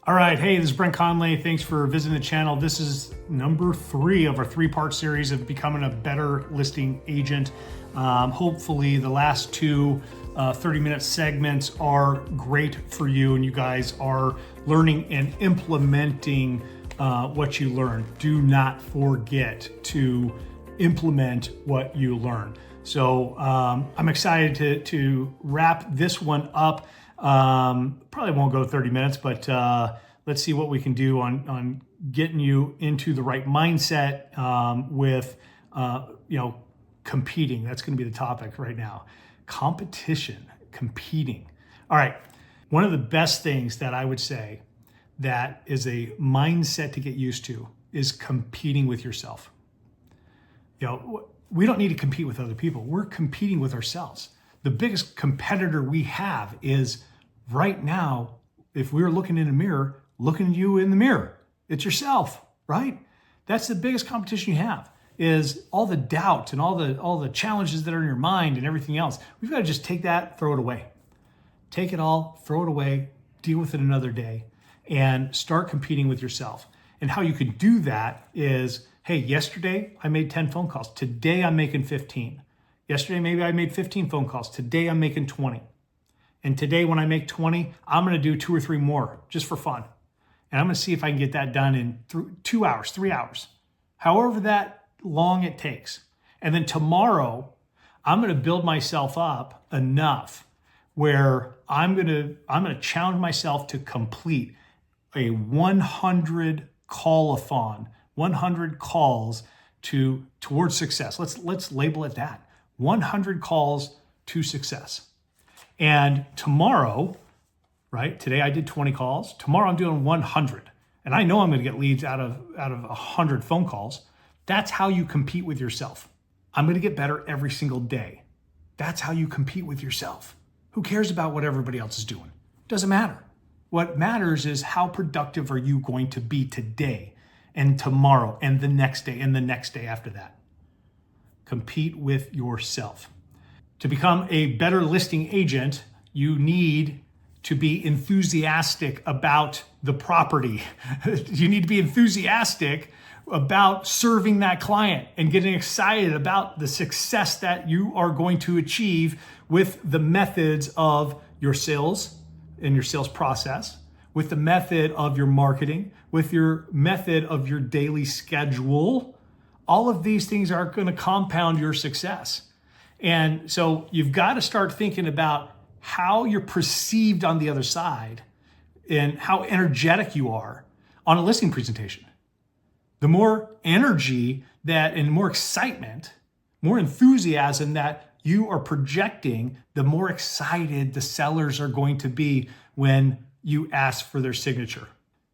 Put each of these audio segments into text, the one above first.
All right, hey, this is Brent Conley. Thanks for visiting the channel. This is number 3 of our 3-part series of becoming a better listing agent. Hopefully the last 2 30-minute segments are great for you and you guys are learning and implementing what you learn. Do not forget to implement what you learn. So I'm excited to wrap this one up. Probably won't go 30 minutes, but let's see what we can do on getting you into the right mindset with competing. That's going to be the topic right now. Competition, competing. All right. One of the best things that I would say that is a mindset to get used to is competing with yourself. We don't need to compete with other people. We're competing with ourselves. The biggest competitor we have is right now, if we were looking in a mirror, looking at you in the mirror. It's yourself, right? That's the biggest competition you have, is all the doubts and all the challenges that are in your mind and everything else. We've got to just take that, throw it away. Take it all, throw it away, deal with it another day, and start competing with yourself. And how you can do that is, hey, yesterday I made 10 phone calls. Today I'm making 15. Yesterday maybe I made 15 phone calls. Today I'm making 20. And today when I make 20, I'm going to do 2 or 3 more just for fun. And I'm going to see if I can get that done in 2 hours, 3 hours, however that long it takes. And then tomorrow, I'm going to build myself up enough where I'm going to challenge myself to complete a 100 call-a-thon, 100 calls towards success. Let's label it that. 100 calls to success. And tomorrow, right? Today I did 20 calls. Tomorrow I'm doing 100. And I know I'm going to get leads out of 100 phone calls. That's how you compete with yourself. I'm going to get better every single day. That's how you compete with yourself. Who cares about what everybody else is doing? Doesn't matter. What matters is how productive are you going to be today and tomorrow and the next day and the next day after that. Compete with yourself. To become a better listing agent, you need to be enthusiastic about the property. You need to be enthusiastic about serving that client and getting excited about the success that you are going to achieve with the methods of your sales and your sales process, with the method of your marketing, with your method of your daily schedule. All of these things are going to compound your success. And so you've got to start thinking about how you're perceived on the other side and how energetic you are on a listing presentation. The more energy and more excitement, more enthusiasm that you are projecting, the more excited the sellers are going to be when you ask for their signature.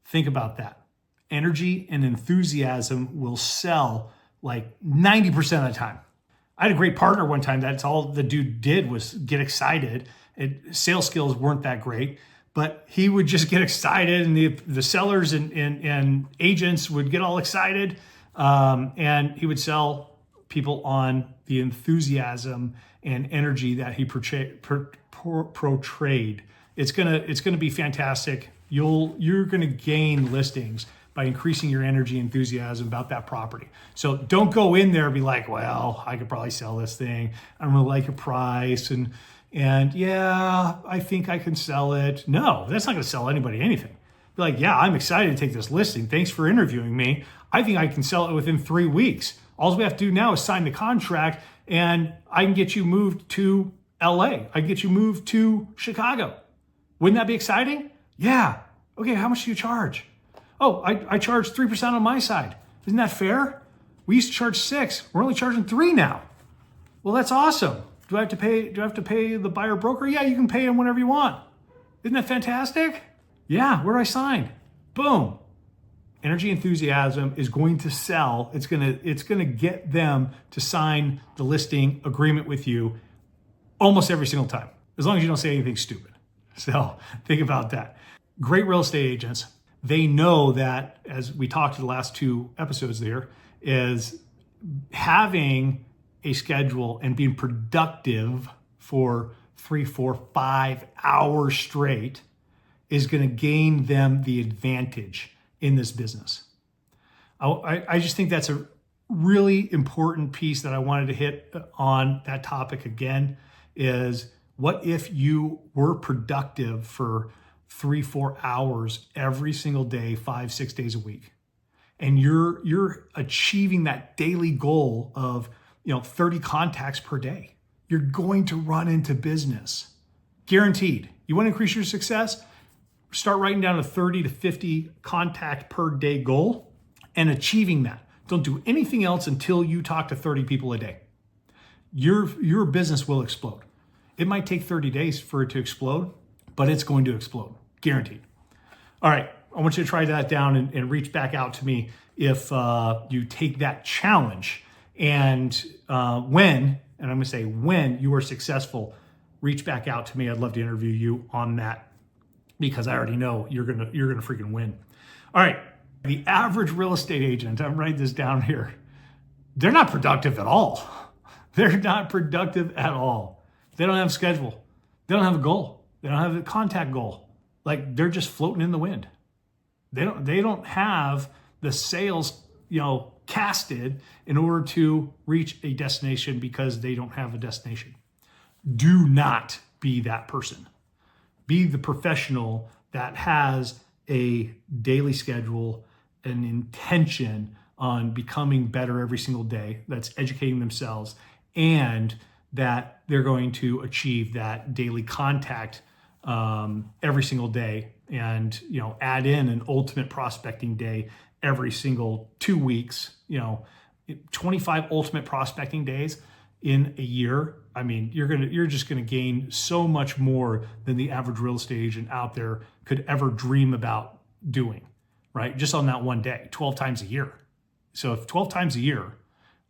Think about that. Energy and enthusiasm will sell like 90% of the time. I had a great partner one time. That's all the dude did was get excited. Sales skills weren't that great, but he would just get excited, and the sellers and agents would get all excited, and he would sell people on the enthusiasm and energy that he portrayed. It's gonna be fantastic. You're gonna gain listings by increasing your energy and enthusiasm about that property. So don't go in there and be like, well, I could probably sell this thing. I don't really like your price. And yeah, I think I can sell it. No, that's not going to sell anybody anything. Be like, yeah, I'm excited to take this listing. Thanks for interviewing me. I think I can sell it within 3 weeks. All we have to do now is sign the contract and I can get you moved to LA. I can get you moved to Chicago. Wouldn't that be exciting? Yeah. Okay, how much do you charge? Oh, I charge 3% on my side. Isn't that fair? We used to charge 6. We're only charging 3 now. Well, that's awesome. Do I have to pay the buyer broker? Yeah, you can pay him whenever you want. Isn't that fantastic? Yeah, where do I sign? Boom. Energy enthusiasm is going to sell. It's gonna get them to sign the listing agreement with you almost every single time, as long as you don't say anything stupid. So think about that. Great real estate agents, they know that, as we talked to the last 2 episodes there, is having a schedule and being productive for 3, 4, 5 hours straight is going to gain them the advantage in this business. I just think that's a really important piece that I wanted to hit on that topic again is what if you were productive for 3-4 hours every single day, 5-6 days a week, and you're achieving that daily goal of 30 contacts per day. You're going to run into business. Guaranteed. You want to increase your success? Start writing down a 30 to 50 contact per day goal and achieving that. Don't do anything else until you talk to 30 people a day. Your business will explode. It might take 30 days for it to explode, but it's going to explode. Guaranteed. All right. I want you to try that down and reach back out to me if you take that challenge. And when you are successful, reach back out to me. I'd love to interview you on that because I already know you're gonna freaking win. All right, the average real estate agent, I'm writing this down here, they're not productive at all. They're not productive at all. They don't have a schedule. They don't have a goal. They don't have a contact goal. Like they're just floating in the wind. They don't have the sails, casted in order to reach a destination because they don't have a destination. Do not be that person. Be the professional that has a daily schedule, an intention on becoming better every single day, that's educating themselves, and that they're going to achieve that daily contact every single day, and add in an ultimate prospecting day every single 2 weeks. 25 ultimate prospecting days in a year. I mean, you're just gonna gain so much more than the average real estate agent out there could ever dream about doing, right? Just on that one day, 12 times a year. So if 12 times a year,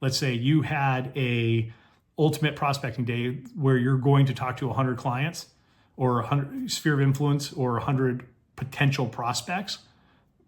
let's say you had a ultimate prospecting day where you're going to talk to 100 clients or 100 sphere of influence or 100 potential prospects,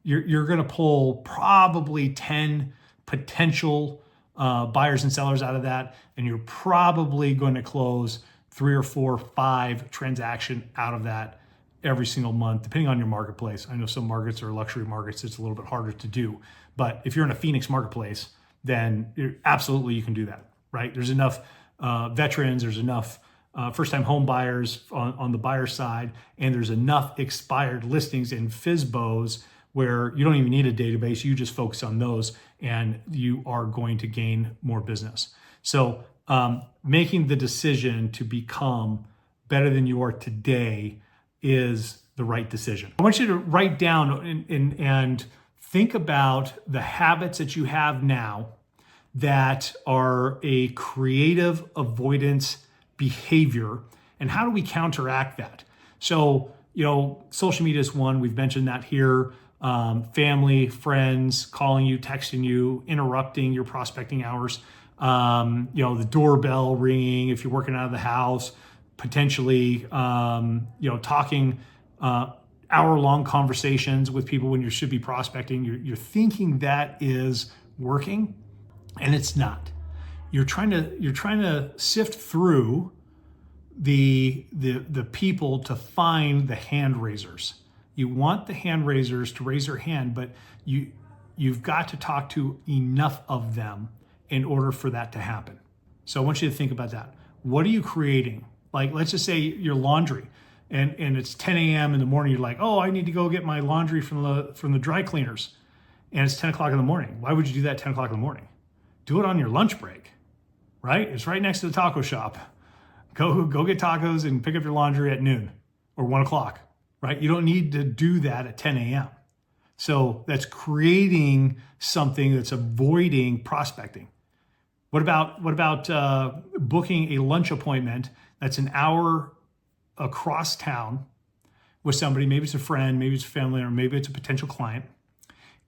you're going to pull probably 10 potential buyers and sellers out of that, and you're probably going to close 3 or 4 or 5 transactions out of that every single month, depending on your marketplace. I know some markets are luxury markets, it's a little bit harder to do, but if you're in a Phoenix marketplace, then absolutely you can do that, right? There's enough veterans, there's enough first-time home buyers on the buyer side, and there's enough expired listings and FSBOs where you don't even need a database. You just focus on those and you are going to gain more business. So making the decision to become better than you are today is the right decision. I want you to write down and think about the habits that you have now that are a creative avoidance behavior, and how do we counteract that? So, social media is one, we've mentioned that here. Family, friends calling you, texting you, interrupting your prospecting hours, the doorbell ringing if you're working out of the house, potentially, talking hour-long conversations with people when you should be prospecting. You're thinking that is working, and it's not. You're trying to sift through the people to find the hand raisers. You want the hand raisers to raise their hand, but you've got to talk to enough of them in order for that to happen. So I want you to think about that. What are you creating? Like, let's just say your laundry, and it's 10 a.m. in the morning. You're like, oh, I need to go get my laundry from the dry cleaners, and it's 10 o'clock in the morning. Why would you do that at 10 o'clock in the morning? Do it on your lunch break, right? It's right next to the taco shop. Go get tacos and pick up your laundry at noon or 1 o'clock. Right? You don't need to do that at 10 a.m. So that's creating something that's avoiding prospecting. What about booking a lunch appointment that's an hour across town with somebody? Maybe it's a friend, maybe it's a family, or maybe it's a potential client,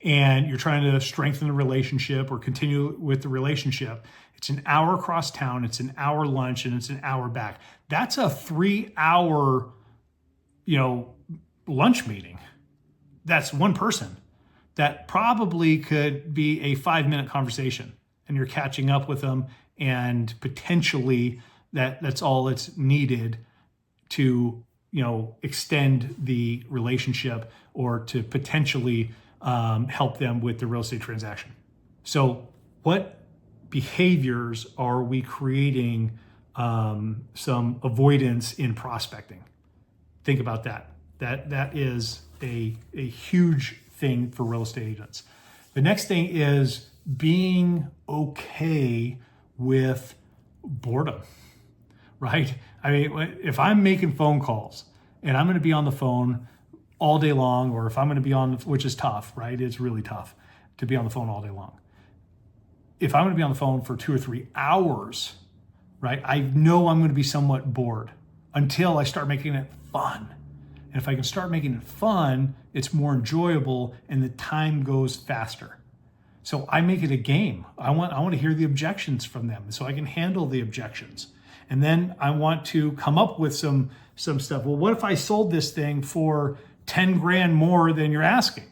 and you're trying to strengthen the relationship or continue with the relationship. It's an hour across town, it's an hour lunch, and it's an hour back. That's a 3-hour, lunch meeting. That's one person. That probably could be a 5-minute conversation, and you're catching up with them, and potentially that's all that's needed to extend the relationship or to potentially help them with the real estate transaction. So what behaviors are we creating some avoidance in prospecting? Think about that. That is a huge thing for real estate agents. The next thing is being okay with boredom, right? I mean, if I'm making phone calls and I'm going to be on the phone all day long, or if I'm going to be on, which is tough, right? It's really tough to be on the phone all day long. If I'm going to be on the phone for 2 or 3 hours, right? I know I'm going to be somewhat bored until I start making it fun. And if I can start making it fun, it's more enjoyable and the time goes faster. So I make it a game. I want to hear the objections from them so I can handle the objections. And then I want to come up with some stuff. Well, what if I sold this thing for 10 grand more than you're asking?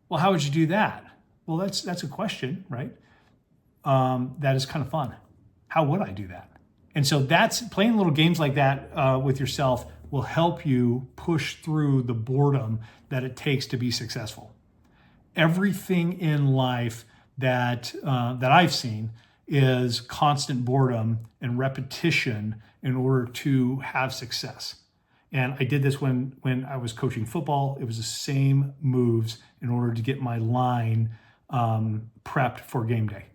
Well, how would you do that? Well, that's a question, right? That is kind of fun. How would I do that? And so that's playing little games like that with yourself will help you push through the boredom that it takes to be successful. Everything in life that I've seen is constant boredom and repetition in order to have success. And I did this when I was coaching football. It was the same moves in order to get my line prepped for game day.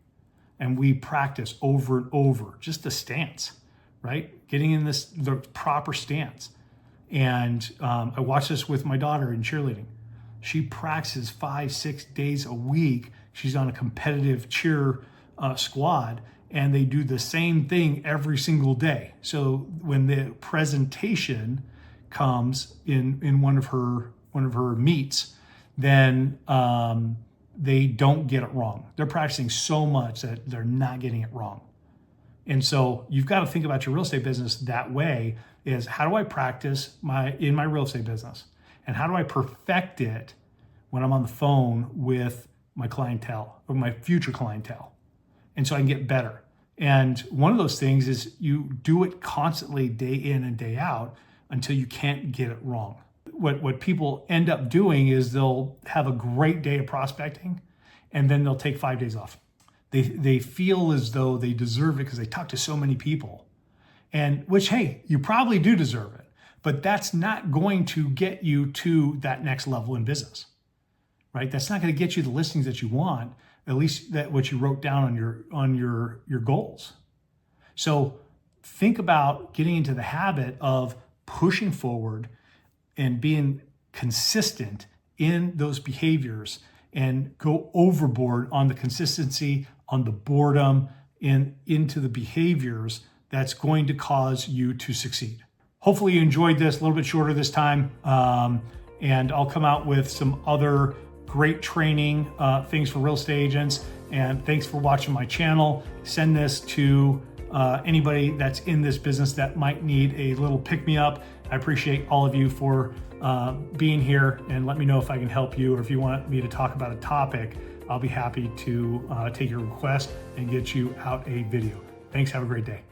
And we practice over and over, just the stance, right? Getting in the proper stance. And I watched this with my daughter in cheerleading. She practices 5-6 days a week. She's on a competitive cheer squad, and they do the same thing every single day. So when the presentation comes in one of her meets, then they don't get it wrong. They're practicing so much that they're not getting it wrong. And so you've got to think about your real estate business that way, is how do I practice in my real estate business? And how do I perfect it when I'm on the phone with my clientele or my future clientele? And so I can get better. And one of those things is you do it constantly, day in and day out, until you can't get it wrong. What people end up doing is they'll have a great day of prospecting and then they'll take 5 days off. They feel as though they deserve it because they talk to so many people. And which, hey, you probably do deserve it, but that's not going to get you to that next level in business, right? That's not going to get you the listings that you want, at least that what you wrote down on your goals. So think about getting into the habit of pushing forward and being consistent in those behaviors, and go overboard on the consistency, on the boredom, and into the behaviors that's going to cause you to succeed. Hopefully you enjoyed this, a little bit shorter this time. And I'll come out with some other great training things for real estate agents. And thanks for watching my channel. Send this to anybody that's in this business that might need a little pick-me-up. I appreciate all of you for being here, and let me know if I can help you, or if you want me to talk about a topic, I'll be happy to take your request and get you out a video. Thanks, have a great day.